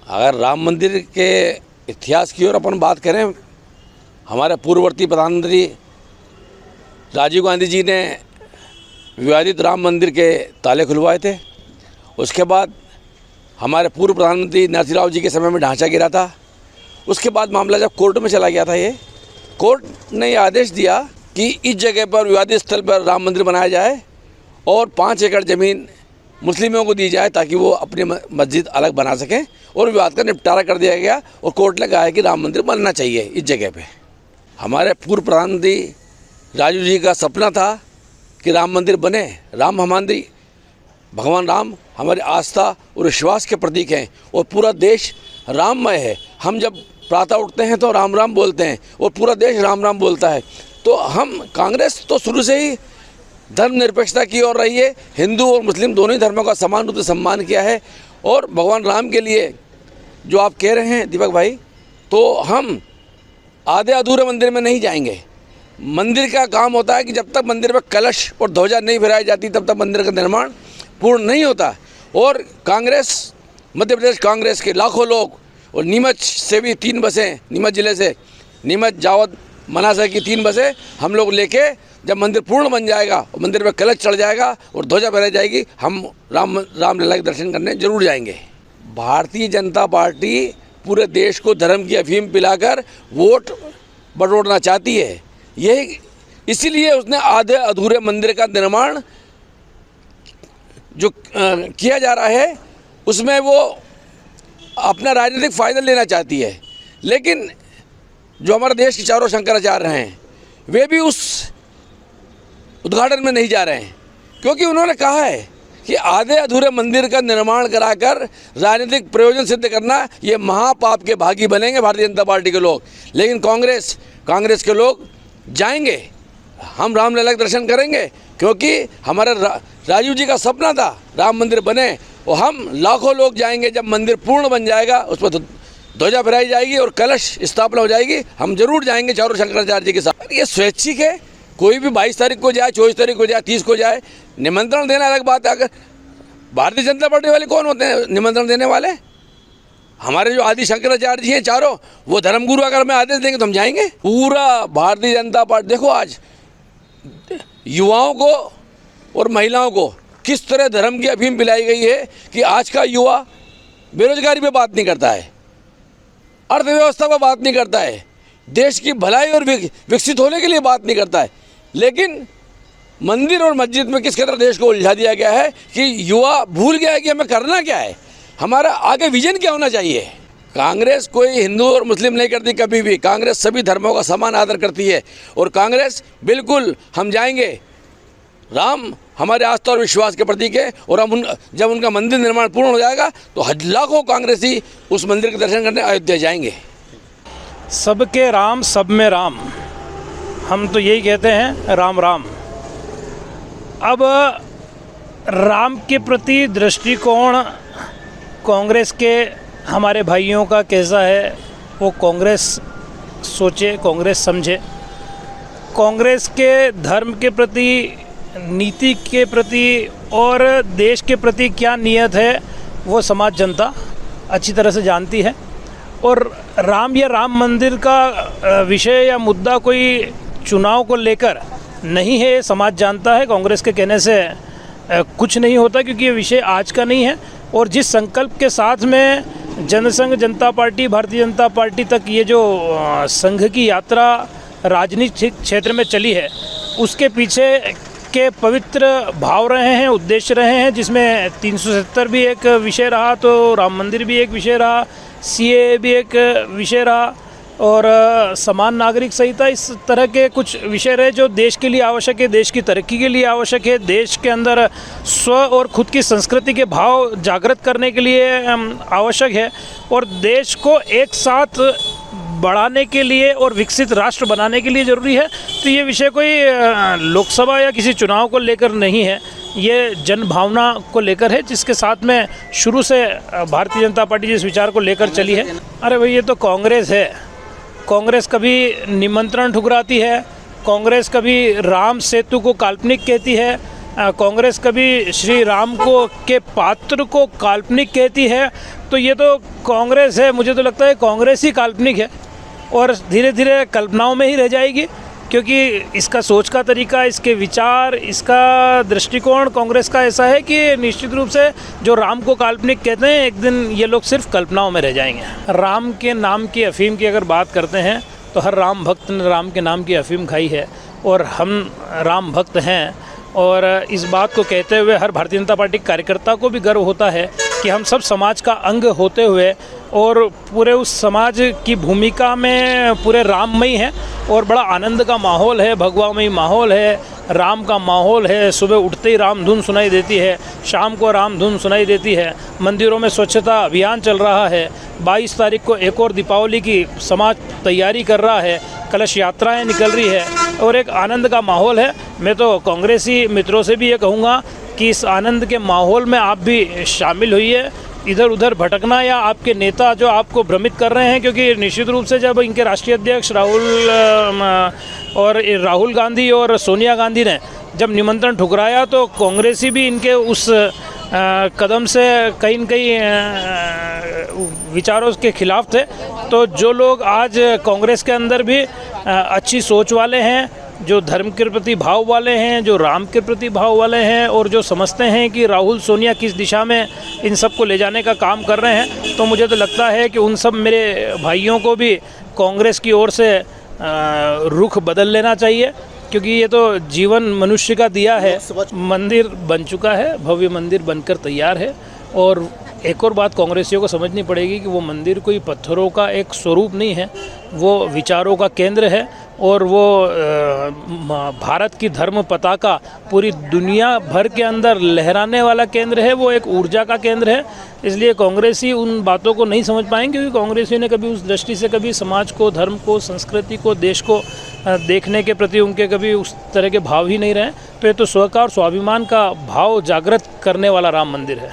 अगर राम मंदिर के इतिहास की ओर अपन बात करें, हमारे पूर्ववर्ती प्रधानमंत्री राजीव गांधी जी ने विवादित राम मंदिर के ताले खुलवाए थे। उसके बाद हमारे पूर्व प्रधानमंत्री नरसिंह राव जी के समय में ढांचा गिरा था। उसके बाद मामला जब कोर्ट में चला गया था, ये कोर्ट ने यह आदेश दिया कि इस जगह पर विवादित स्थल पर राम मंदिर बनाया जाए और 5 एकड़ ज़मीन मुस्लिमों को दी जाए ताकि वो अपनी मस्जिद अलग बना सकें, और विवाद का निपटारा कर दिया गया और कोर्ट ने कहा है कि राम मंदिर बनना चाहिए इस जगह पे। हमारे पूर्व प्रधानमंत्री राजीव जी का सपना था कि राम मंदिर बने। राम हमारी भगवान राम हमारी आस्था और विश्वास के प्रतीक हैं और पूरा देश राममय है। हम जब प्रातः उठते हैं तो राम राम बोलते हैं और पूरा देश राम राम बोलता है। तो हम कांग्रेस तो शुरू से ही धर्मनिरपेक्षता की ओर रही है। हिंदू और मुस्लिम दोनों ही धर्मों का समान रूप से सम्मान किया है। और भगवान राम के लिए जो आप कह रहे हैं दीपक भाई, तो हम आधे अधूरे मंदिर में नहीं जाएंगे। मंदिर का काम होता है कि जब तक मंदिर में कलश और ध्वजा नहीं फहराई जाती तब तक मंदिर का निर्माण पूर्ण नहीं होता। और कांग्रेस, मध्य प्रदेश कांग्रेस के लाखों लोग, और नीमच से भी 3 बसें, नीमच ज़िले से नीमच जावद मनासा की 3 बसें हम लोग लेके, जब मंदिर पूर्ण बन जाएगा और मंदिर में कलश चढ़ जाएगा और ध्वजा फहराई जाएगी, हम रामलला के दर्शन करने जरूर जाएंगे। भारतीय जनता पार्टी पूरे देश को धर्म की अफीम पिलाकर वोट बटोरना चाहती है। यही इसीलिए उसने आधे अधूरे मंदिर का निर्माण जो किया जा रहा है उसमें वो अपना राजनीतिक फ़ायदा लेना चाहती है। लेकिन जो हमारे देश के चारों शंकराचार्य हैं वे भी उस उद्घाटन में नहीं जा रहे हैं, क्योंकि उन्होंने कहा है कि आधे अधूरे मंदिर का निर्माण कराकर राजनीतिक प्रयोजन सिद्ध करना, ये महापाप के भागी बनेंगे भारतीय जनता पार्टी के लोग। लेकिन कांग्रेस के लोग जाएंगे, हम रामलला के दर्शन करेंगे, क्योंकि हमारे राजीव जी का सपना था राम मंदिर बने, और हम लाखों लोग जाएंगे। जब मंदिर पूर्ण बन जाएगा, उस पर ध्वजा फहराई जाएगी और कलश स्थापना हो जाएगी, हम जरूर जाएंगे चारों शंकराचार्य जी के साथ। ये स्वैच्छिक है, कोई भी 22 तारीख को जाए, 24 तारीख को जाए, 30 को जाए। निमंत्रण देना अलग बात है। अगर भारतीय जनता पार्टी वाले कौन होते हैं निमंत्रण देने वाले? हमारे जो आदि शंकराचार्य जी हैं चारों, वो धर्मगुरु अगर हमें आदेश देंगे तो हम जाएंगे। पूरा भारतीय जनता पार्टी, देखो आज युवाओं को और महिलाओं को किस तरह धर्म की अफीम पिलाई गई है कि आज का युवा बेरोजगारी पे बात नहीं करता है, अर्थव्यवस्था पर बात नहीं करता है, देश की भलाई और विकसित होने के लिए बात नहीं करता है। लेकिन मंदिर और मस्जिद में किस कदर देश को उलझा दिया गया है कि युवा भूल गया है कि हमें करना क्या है, हमारा आगे विजन क्या होना चाहिए। कांग्रेस कोई हिंदू और मुस्लिम नहीं करती कभी भी। कांग्रेस सभी धर्मों का समान आदर करती है और कांग्रेस बिल्कुल हम जाएंगे। राम हमारे आस्था और विश्वास के प्रतीक है और हम जब उनका मंदिर निर्माण पूर्ण हो जाएगा तो लाखों कांग्रेसी उस मंदिर के दर्शन करने अयोध्या जाएंगे। सबके राम, सब में राम, हम तो यही कहते हैं, राम राम। अब राम के प्रति दृष्टिकोण कांग्रेस के हमारे भाइयों का कैसा है, वो कांग्रेस सोचे, कांग्रेस समझे। कांग्रेस के धर्म के प्रति, नीति के प्रति और देश के प्रति क्या नीयत है, वो समाज जनता अच्छी तरह से जानती है। और राम या राम मंदिर का विषय या मुद्दा कोई चुनाव को लेकर नहीं है, समाज जानता है। कांग्रेस के कहने से कुछ नहीं होता, क्योंकि ये विषय आज का नहीं है। और जिस संकल्प के साथ में जनसंघ जनता पार्टी, भारतीय जनता पार्टी तक ये जो संघ की यात्रा राजनीतिक क्षेत्र में चली है, उसके पीछे के पवित्र भाव रहे हैं, उद्देश्य रहे हैं, जिसमें 370 भी एक विषय रहा, तो राम मंदिर भी एक विषय रहा, CAA भी एक विषय रहा, और समान नागरिक संहिता, इस तरह के कुछ विषय रहे जो देश के लिए आवश्यक है, देश की तरक्की के लिए आवश्यक है, देश के अंदर स्व और खुद की संस्कृति के भाव जागृत करने के लिए आवश्यक है, और देश को एक साथ बढ़ाने के लिए और विकसित राष्ट्र बनाने के लिए ज़रूरी है। तो ये विषय कोई लोकसभा या किसी चुनाव को लेकर नहीं है, ये जन भावना को लेकर है, जिसके साथ में शुरू से भारतीय जनता पार्टी जिस विचार को लेकर चली है। अरे भाई, ये तो कांग्रेस है। कांग्रेस कभी निमंत्रण ठुकराती है, कांग्रेस कभी राम सेतु को काल्पनिक कहती है, कांग्रेस कभी श्री राम को के पात्र को काल्पनिक कहती है, तो ये तो कांग्रेस है, मुझे तो लगता है कांग्रेस ही काल्पनिक है और धीरे धीरे कल्पनाओं में ही रह जाएगी, क्योंकि इसका सोच का तरीका, इसके विचार, इसका दृष्टिकोण कांग्रेस का ऐसा है कि निश्चित रूप से जो राम को काल्पनिक कहते हैं, एक दिन ये लोग सिर्फ कल्पनाओं में रह जाएंगे। राम के नाम की अफीम की अगर बात करते हैं तो हर राम भक्त ने राम के नाम की अफीम खाई है और हम राम भक्त हैं, और इस बात को कहते हुए हर भारतीय जनता पार्टी कार्यकर्ता को भी गर्व होता है कि हम सब समाज का अंग होते हुए और पूरे उस समाज की भूमिका में पूरे राममयी हैं और बड़ा आनंद का माहौल है, भगवामयी माहौल है, राम का माहौल है। सुबह उठते ही राम धुन सुनाई देती है, शाम को राम धुन सुनाई देती है, मंदिरों में स्वच्छता अभियान चल रहा है, 22 तारीख को एक और दीपावली की समाज तैयारी कर रहा है, कलश यात्राएं निकल रही है और एक आनंद का माहौल है। मैं तो कांग्रेसी मित्रों से भी ये कहूँगा कि इस आनंद के माहौल में आप भी शामिल होइए, इधर उधर भटकना या आपके नेता जो आपको भ्रमित कर रहे हैं, क्योंकि निश्चित रूप से जब इनके राष्ट्रीय अध्यक्ष राहुल गांधी और सोनिया गांधी ने जब निमंत्रण ठुकराया तो कांग्रेसी भी इनके उस कदम से कहीं न कहीं विचारों के खिलाफ थे। तो जो लोग आज कांग्रेस के अंदर भी अच्छी सोच वाले हैं, जो धर्म के प्रति भाव वाले हैं, जो राम के प्रति भाव वाले हैं और जो समझते हैं कि राहुल सोनिया किस दिशा में इन सब को ले जाने का काम कर रहे हैं, तो मुझे तो लगता है कि उन सब मेरे भाइयों को भी कांग्रेस की ओर से रुख बदल लेना चाहिए, क्योंकि ये तो जीवन मनुष्य का दिया है, मंदिर बन चुका है, भव्य मंदिर बनकर तैयार है। और एक और बात कांग्रेसियों को समझनी पड़ेगी कि वो मंदिर कोई पत्थरों का एक स्वरूप नहीं है, वो विचारों का केंद्र है और वो भारत की धर्म पताका पूरी दुनिया भर के अंदर लहराने वाला केंद्र है, वो एक ऊर्जा का केंद्र है। इसलिए कांग्रेसी उन बातों को नहीं समझ पाएंगे, क्योंकि कांग्रेसियों ने कभी उस दृष्टि से कभी समाज को, धर्म को, संस्कृति को, देश को देखने के प्रति उनके कभी उस तरह के भाव ही नहीं रहे। तो ये तो स्व का और स्वाभिमान का भाव जागृत करने वाला राम मंदिर है।